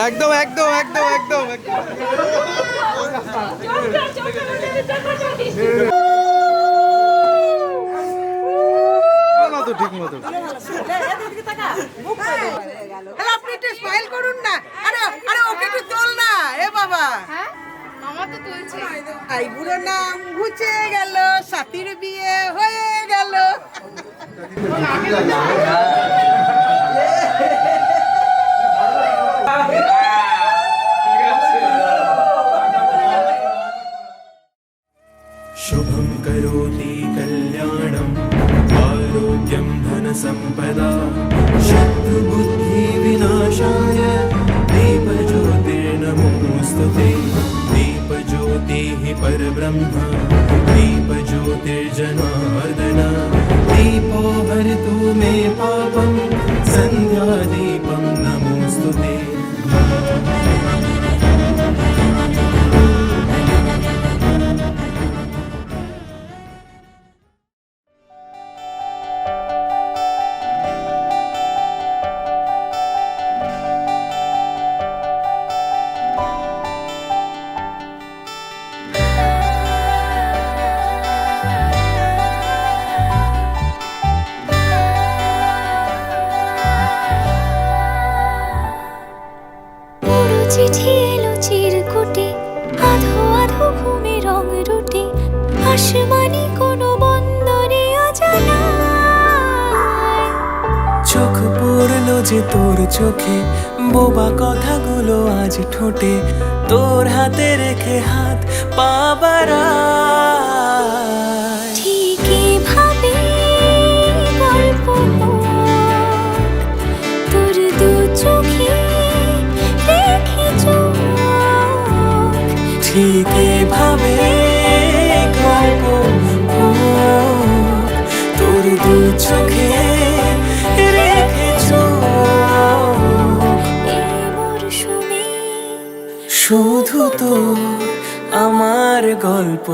একদম একদম একদম একদম তো ঠিক মতো। আপনি একটু স্মাইল করুন না। আরে আরে ওকে একটু তোল না। এ বাবা, আমার তো তুলছে। আই বুড়ো নাম ঘুচে গেল, সাথীর বিয়ে হয়ে গেল। शुभं करोति कल्याणं आरोग्यं धनसम्पदा शत्रुबुद्धिविनाशाय दीपज्योतिर्नमोऽस्तुते दीपज्योतिः परब्रह्म दीपज्योतिर्जनार्दन दीपो हरतु मे पापं सन्ध्यादीपं नमोऽस्तुते। চিঠি এলো চিরকুটে, আধো আধো ঘুমে রং রুটে, আসমানি কোনো বন্দরে অজানায়। চোখ পড়লো যে তোর চোখে, বোবা কথাগুলো আজ ঠোঁটে, তোর হাতে রেখে হাত পা বাড়ায়। ঠিকই ভাবে গল্প তোর দু চোখে রেখে চোখ, ঠিক এভাবে গল্প তোর দু চোখে রেখে চোখ। এই মরশুমে শুধু তো আমার গল্প,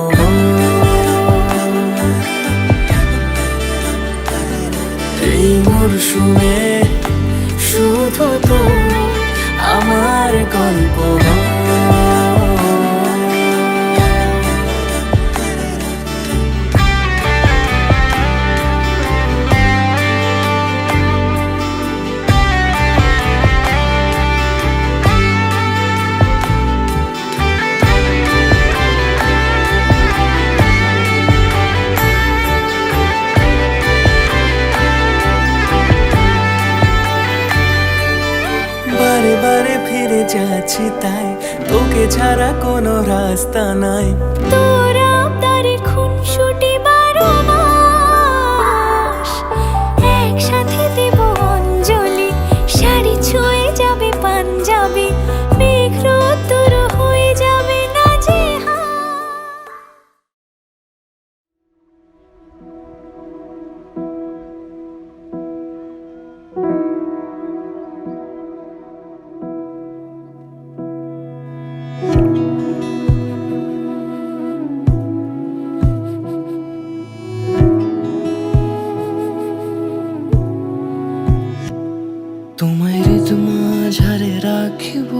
এই মরশুমে শুধু তো আমার গল্প। বারে বারে ফিরে যাচ্ছি তাই, তোকে ছাড়া কোনো রাস্তা নাই। তোর আবদারে খুনসুটি 12 মাস, একসাথে দেব অঞ্জলি, শাড়ি ছুঁয়ে যাবে পাঞ্জাবি, মেঘ রোদ্দুর হয়ে যাবে নাজেহাল। তোমায় মাঝারে রাখিব,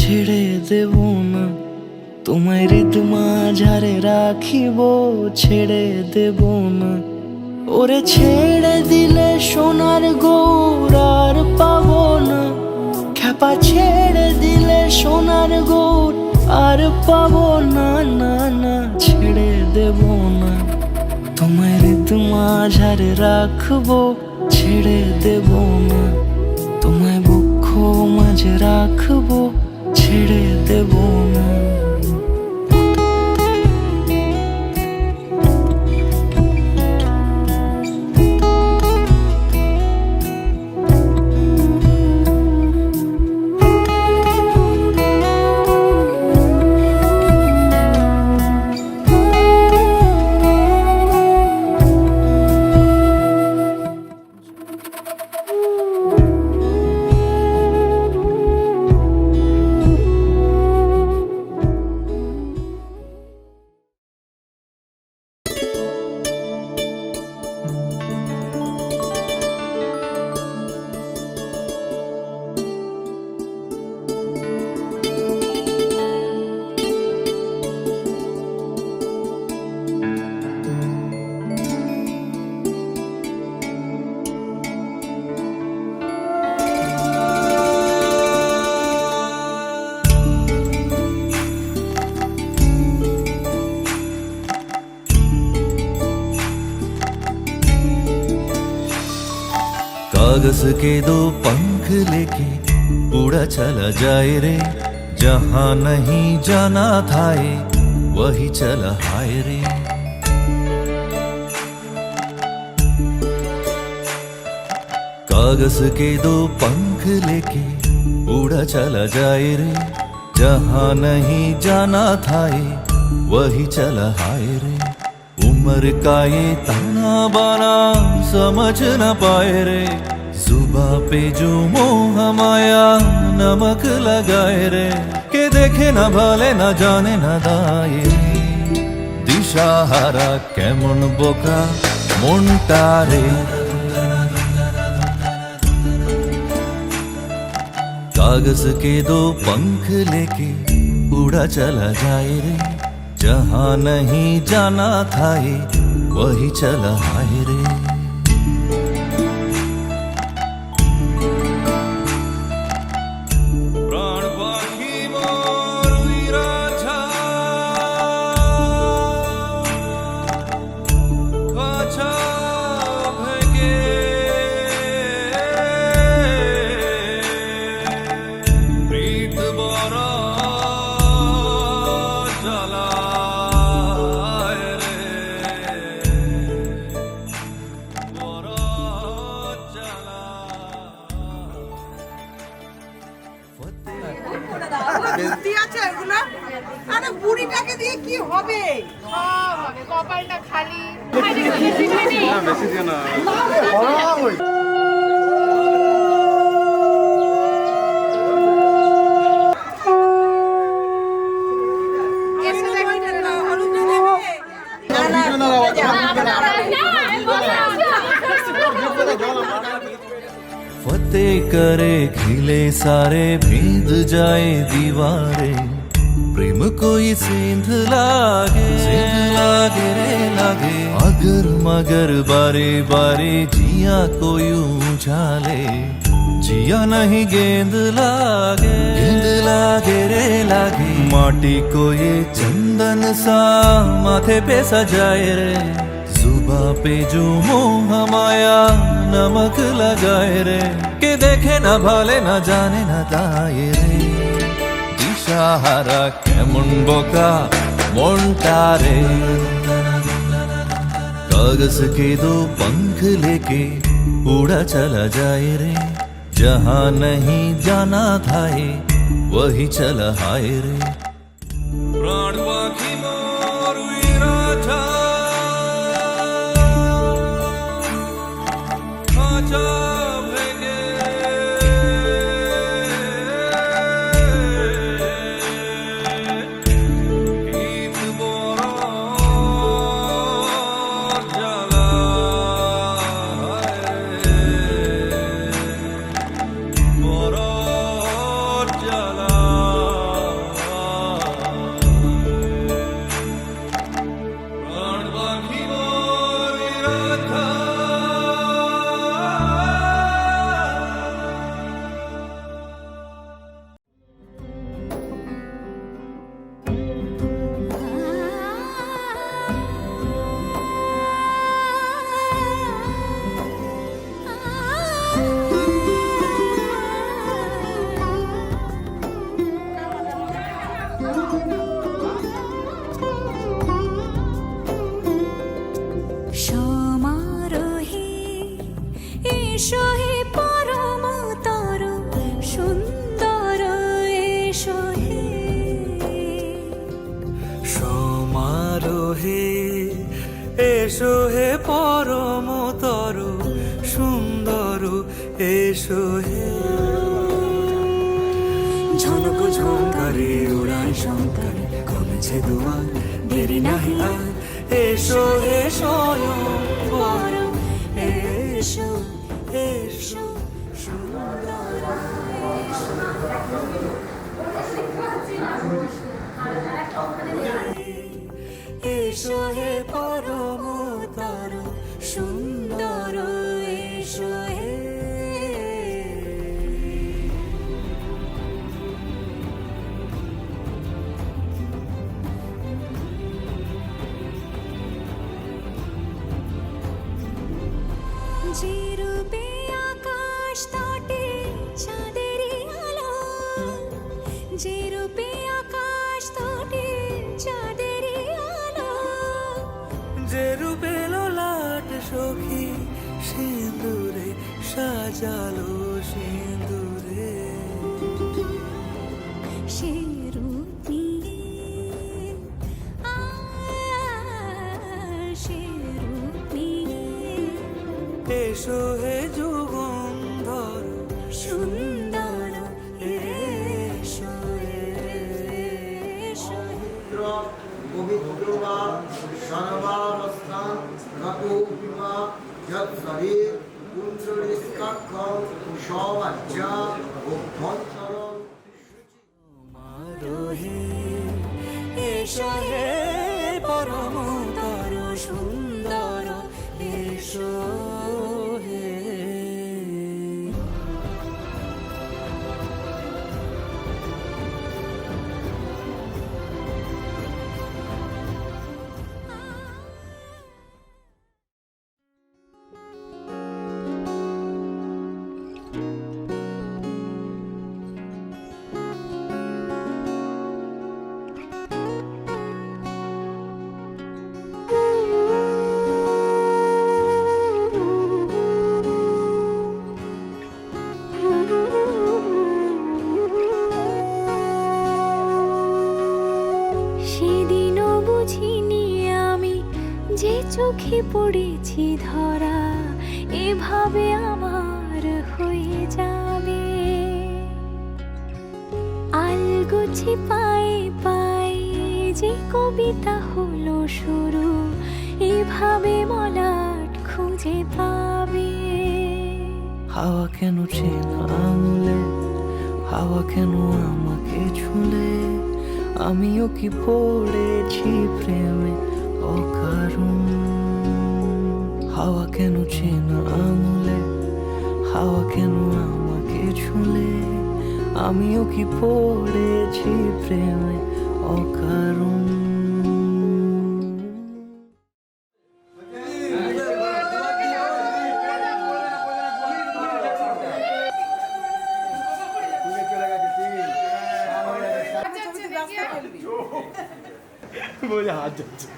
ছেড়ে দেব না, তোমায় মাঝারে রাখিব, ছেড়ে দেব না। ওরে ছেড়ে দিলে সোনার গৌর আর পাবো না, খ্যাপা ছেড়ে দিলে সোনার গৌর আর পাবো না, না না ছেড়ে দেব না। তোমায় মাঝারে রাখবো, ছেড়ে দেব না, তোমায় বক্ষ মাঝে রাখবো, ছেড়ে দেব না। कागज के दो पंख लेके उड़ा चला जाए रे, जहां नहीं जाना था ये वही चला हाय रे। कागज के दो पंख लेके उड़ा चला जाए रे, जहां नहीं जाना था ये वही चला हाय रे। उम्र का ये ताना बाना समझ न पाए रे, जुबा पे जो मोह माया नमक लगाए रे, के देखे न भाले न जाने न दाए रे। दिशाहारा केमन बोका मोनटा रे, कागज के दो पंख लेके उड़ा चला जाए रे, जहां नहीं जाना था ये वही चला हाय रे। प्राण पाखी मोर उइरा छा, खाचा भेगे प्रीत बरा जला বুদ্ধি আছে এগুলো? আরে বুড়িটাকে দিয়ে কি হবে? সব হবে, কপালটা খালি। বেশি দিও না। এসে দেখো। फतेह करे खिले सारे भेद जाए दीवारें, प्रेम कोई सेंध लागे रे लागे, अगर मगर बारे बारे जिया कोई उछाले, जिया नहीं गेंद लागे रे लागे। माटी को ये चंदन सा माथे पे सजाए रे, जुबा पे जो मोह माया नमक लगाए रे, के देखे न भाले न जाने न दाए रे। दिशाहारा केमन बोका मोनटा रे, कागज के दो पंख लेके उड़ा चला जाए रे, जहां नहीं जाना था ये वही चला हाय रे। प्राण पाखी मोर उइरा छा, खाचा भेगे प्रीत बरा जला बरा जला। प्राण पाखी मोर उइरा छा, সমারোহে এসো হে পরমতর সুন্দর এসো হে। সমারোহে এসো হে পরমতর সুন্দর এসো হে। ঝনক ঝঙ্কারে উড়ায় শঙ্কারে কমেছে দুয়ার, দেরি নাহি আর এসো হে স্বয়ং পরম এসো এসো সুন্দর এসো হে পরমতর সুন্দর এসো হে। যে রূপে আকাশ জালো সিঁদুরে সে রূপ নিয়ে সে রূপ নিয়ে এসো হে যুগন্ধর সুন্দর এসো এসো পবিত্র বা সর্বাবস্থান গতো বিমা যৎ শরীর পুঞ্জনিষ্কাক্ষম সবাজ্যা অভ্যন্তরম রোহে এসো হে পরমতর সুন্দর এসো হে সেদিনও বুঝিনি আমি যে চোখে পড়েছি ধরা এভাবে আমার হয়ে যাবে আলগোছি পায়ে পায়ে যে কবিতা হলো শুরু এভাবে মলাট খুঁজে পাবে হাওয়া কেন চেনা আঙুলে হাওয়া কেন আমাকে ছুলে আমিও কি পড়েছি প্রেমে অকারণ হাওয়া কেন চেনা আঙুলে হাওয়া কেন আমাকে ছুলে আমিও কি পড়েছি প্রেমে অকারণ বলে হাত যাচ্ছে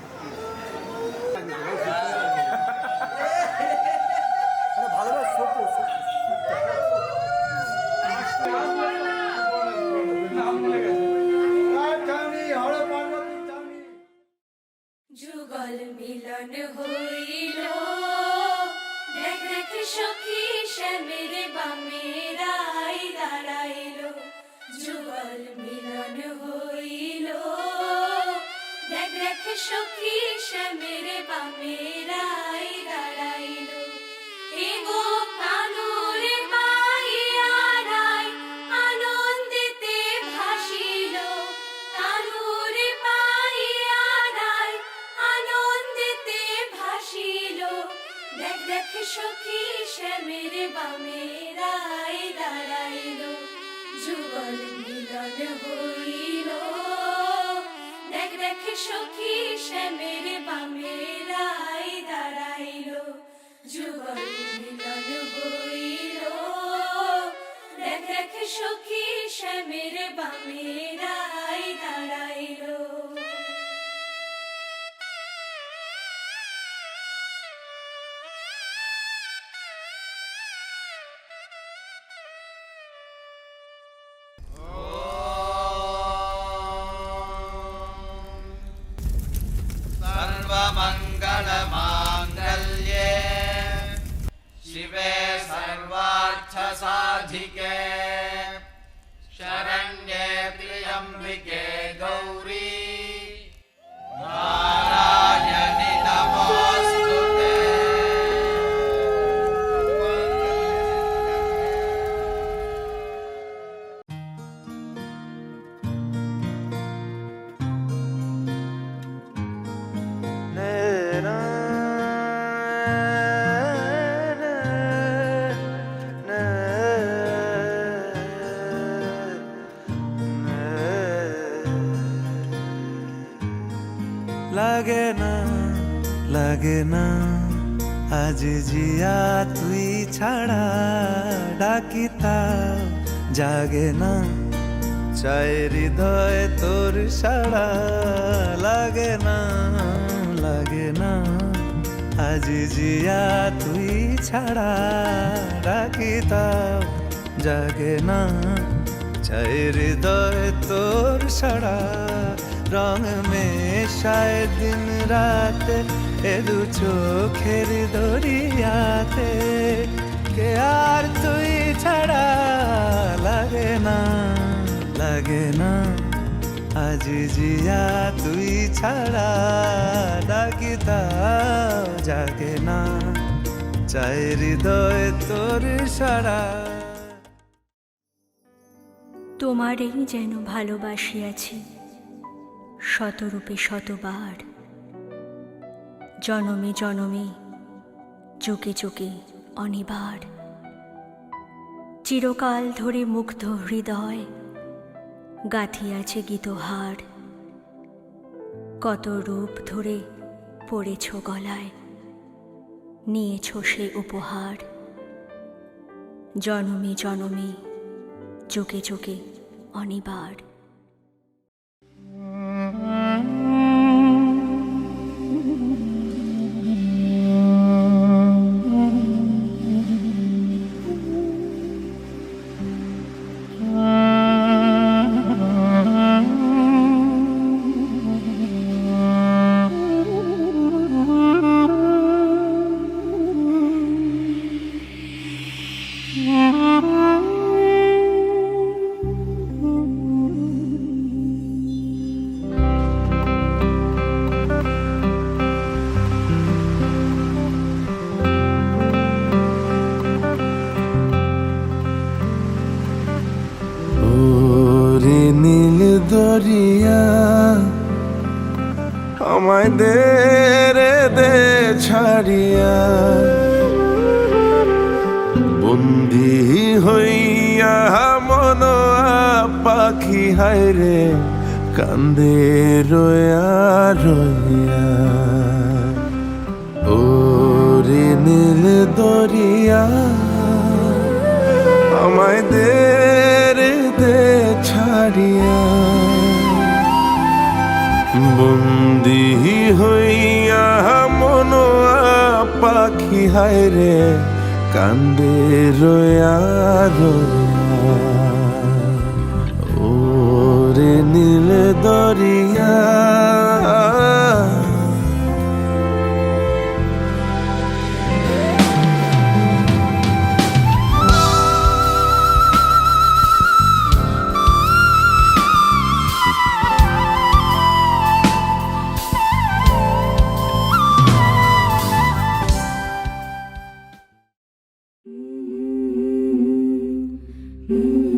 যুগল মিলন হইল দেখ দেখ সখী শ্যামের বামে রাই দাঁড়াইল যুগল মিলন হইল দেখ দেখ সখী শ্যামের বামে রাই দাঁড়াইল এগো কানুরে পাইয়া রাই আনন্দিতে ভাসিল কানুরে পাইয়া রাই আনন্দিতে ভাসিল দেখ দেখ সখী শ্যামের বামে রাই দাঁড়াইল যুগল মিলন হইল দেখ দেখ সখী শ্যামের বামে রাই দাঁড়াইল যুগল মিলন হইল দেখ দেখ সখী শ্যামের বামে রাই দাঁড়াইল सर्वमङ्गलमाङ्गल्ये शिवे सर्वार्थसाधिके शरण्ये त्र्यम्बिके गौरी नारायणि नमोऽस्तुते লাগে না আজ জিয়া তুই ছাড়া ডাকিতা জাগে না চাই হৃদয় তোর সাড়া লাগে না আজ জিয়া তুই ছাড়া ডাকি তাও জাগে না, চাই হৃদয় তোর সারা রং মেশায় দিন রাতে এ দু চোখের দরিয়াতে, কে আর তুই ছাড়া লাগে না, লাগে না, আজ জিয়া তুই ছাড়া ডাকি তাও জাগে না, চাই হৃদয় তোর সারা। তোমারই যেন ভালোবাসিয়াছি শতরূপে শতবার, জনমে জনমে চোখে চোখে অনিবার, চিরকাল ধরে মুগ্ধ হৃদয় গাঁথিয়াছে গীতহার, কত রূপ ধরে পড়েছ গলায় নিয়েছ সে উপহার, জনমে জনমে চোখে চোখে অনিবার। ওরে নীল দরিয়া আমায় দে রে দে ছাড়িয়া, বন্দি হইয়া মন পাখি হায় রে কান্দে রয়া রইয়া। ওরে নীল দরিয়া আমায় দে রে দে ছাড়িয়া, বন্দি হইয়া মন পাখি হায় রে কান্দে রয়া রয়া। ওরে নীল দরিয়া Mm-hmm.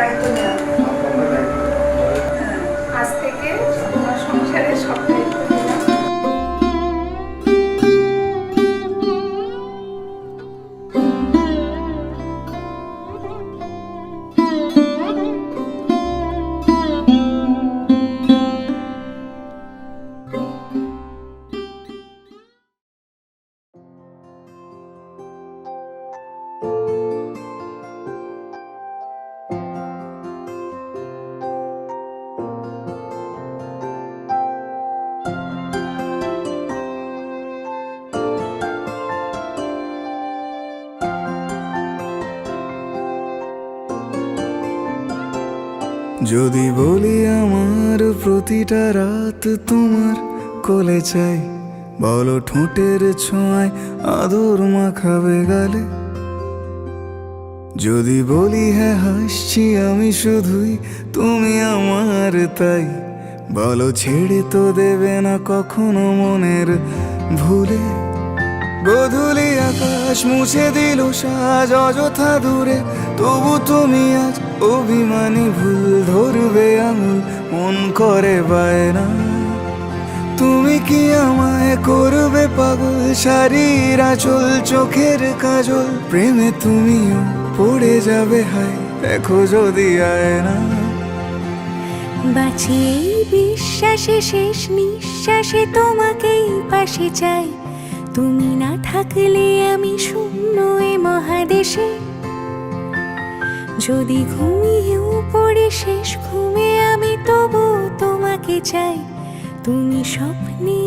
দায়িত্ব নেওয়া। আজ থেকে তোমার সংসারের সব দায়িত্ব নিলাম। যদি বলি আমার প্রতিটা রাত তোমার কোলে চাই, বলো ঠোঁটের ছোঁয়ায় আদর মাখাবে গালে। যদি বলি হ্যাঁ হাসছি আমি শুধুই, তুমি আমার তাই, বলো ছেড়ে তো দেবে না কখনো মনের ভুলে। গোধূলি আকাশ মুছে দিল সাজ অযথা দূরে, তবু তুমি আজ অভিমানী ভুল ধরবে আঙুল, মন করে বায়না। তুমি কি আমায় করবে পাগল, শাড়ির আঁচল চোখের কাজল, প্রেমে তুমিও পড়ে যাবে হায় দেখো যদি আয়না। বাঁচি এই বিশ্বাসে শেষ নিঃশ্বাসে তোমাকেই পাশে চাই, তুমি না থাকলে আমি শূন্য এ মহাদেশে। যদি ঘুমিয়েও পড়ে শেষ ঘুমে আমি তবু তোমাকে চাই, তুমি স্বপ্নে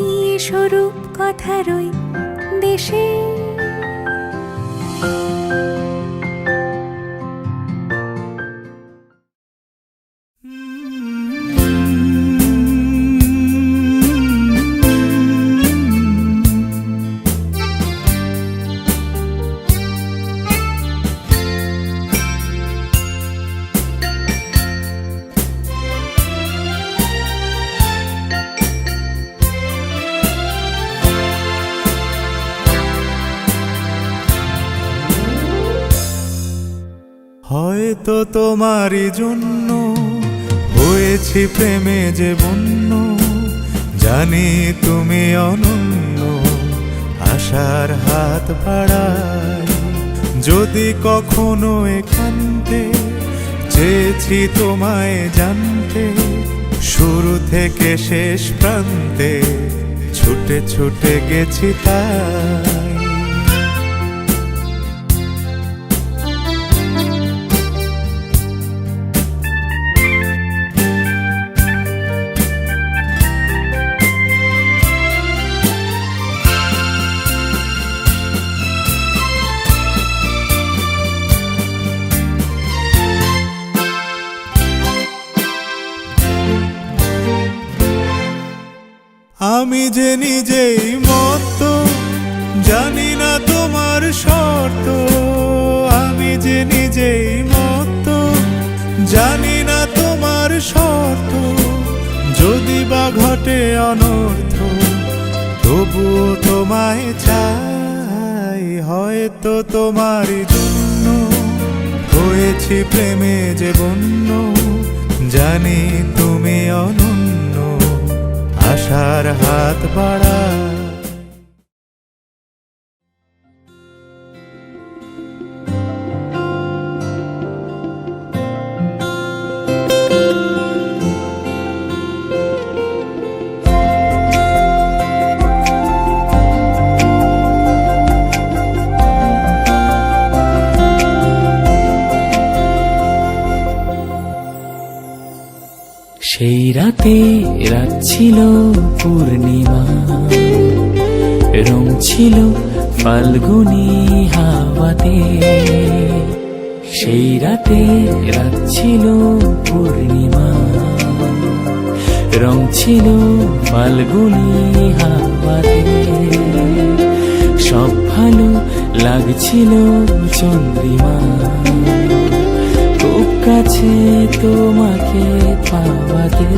স্বরূপ কথার ওই দেশে। হয়তো তোমারই জন্য হয়েছি প্রেমে যে বন্য, জানি তুমি অনন্য আশার হাত বাড়াই। যদি কখনো একান্তে চেয়েছি তোমায় জানতে, শুরু থেকে শেষ প্রান্তে ছুটে ছুটে গেছি তাই। আমি যে নিজেই মত, জানি না তোমার শর্ত। আমি যে নিজেই মত, জানি না তোমার শর্ত। যদি বা ঘটে অনর্থ, তবুও তোমায় চাই। হয়তো তোমারই জন্য হয়েছি প্রেমে যে বন্য, জানি তুমি অনন্য আশার হাত বাড়ায়। সেই রাতে রাত ছিল পূর্ণিমা, রং ছিল ফাল্গুনি হাওয়াতে। সেই রাতে রাত ছিল পূর্ণিমা, রং ছিল ফাল্গুনি হাওয়াতে। সব ভালো লাগছিল চন্দ্রিমা, খুব কাছে তোমাকে পাওয়াতে।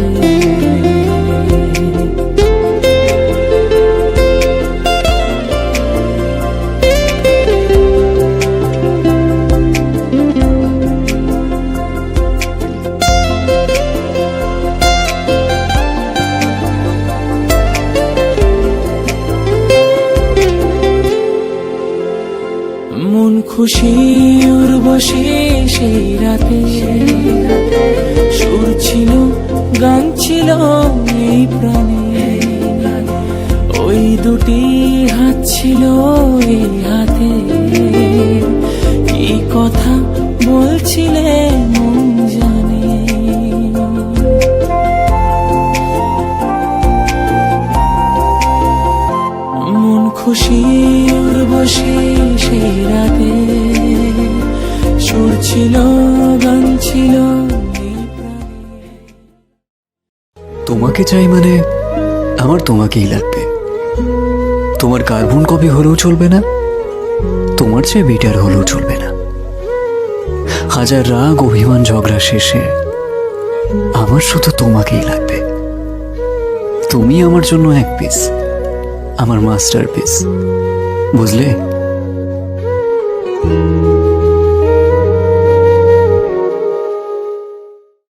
খুশি উর্বশী সেই রাতে সুর ছিল গান ছিল এই প্রাণে, ওই দুটি হাত ছিল এই হাতে, কি কথা বলছিলে মন জানে। মন খুশি উর্বশী সেই রাতে সুর ছিল গান ছিল এই প্রাণে। তোমাকে চাই মানে আমার তোমাকেই লাগবে। তোমার কার্বন কপি হলেও চলবে না, তোমার চেয়ে বেটার হলেও চলবে না। হাজার রাগ অভিমান ঝগড়া শেষে আমার শুধু তোমাকেই লাগবে। তুমি আমার জন্য এক পিস, আমার মাস্টারপিস, বুঝলে?